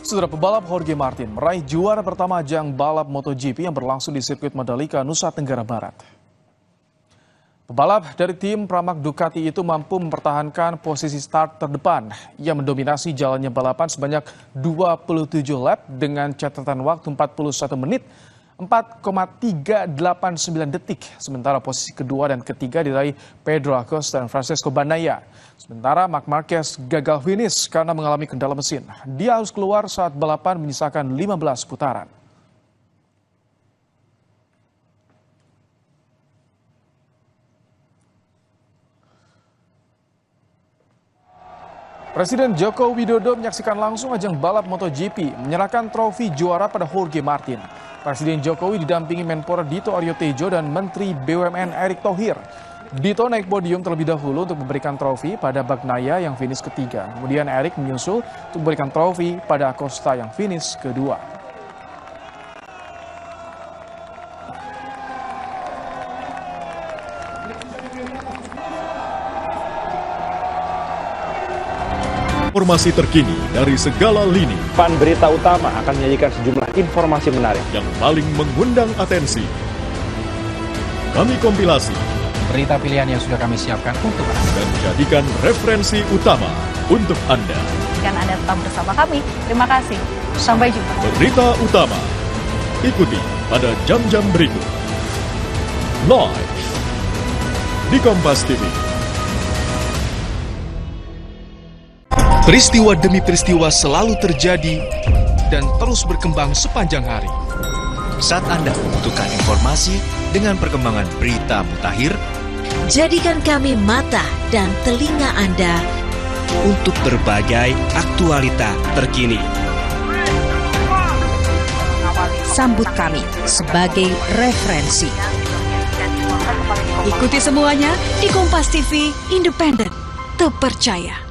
Saudara, pebalap Jorge Martin meraih juara pertama ajang balap MotoGP yang berlangsung di sirkuit Mandalika, Nusa Tenggara Barat. Pebalap dari tim Pramac Ducati itu mampu mempertahankan posisi start terdepan. Ia mendominasi jalannya balapan sebanyak 27 lap dengan catatan waktu 41 menit 4,389 detik. Sementara posisi kedua dan ketiga diraih Pedro Acosta dan Francesco Bagnaia. Sementara Marc Marquez gagal finish karena mengalami kendala mesin. Dia harus keluar saat balapan menyisakan 15 putaran. Presiden Joko Widodo menyaksikan langsung ajang balap MotoGP, menyerahkan trofi juara pada Jorge Martin. Presiden Jokowi didampingi Menpora Dito Aryo Tejo dan Menteri BUMN Erick Thohir. Dito naik podium terlebih dahulu untuk memberikan trofi pada Bagnaia yang finish ketiga. Kemudian Erick menyusul untuk memberikan trofi pada Acosta yang finish kedua. Informasi terkini dari segala lini. Pan Berita Utama akan menyajikan sejumlah informasi menarik yang paling mengundang atensi. Kami kompilasi berita pilihan yang sudah kami siapkan untuk Anda dan jadikan referensi utama untuk Anda. Kan Anda tetap bersama kami. Terima kasih. Sampai jumpa. Berita utama ikuti pada jam-jam berikut. Live di Kompas TV. Peristiwa demi peristiwa selalu terjadi dan terus berkembang sepanjang hari. Saat Anda membutuhkan informasi dengan perkembangan berita mutakhir, jadikan kami mata dan telinga Anda untuk berbagai aktualita terkini. Sambut kami sebagai referensi. Ikuti semuanya di Kompas TV, independen, terpercaya.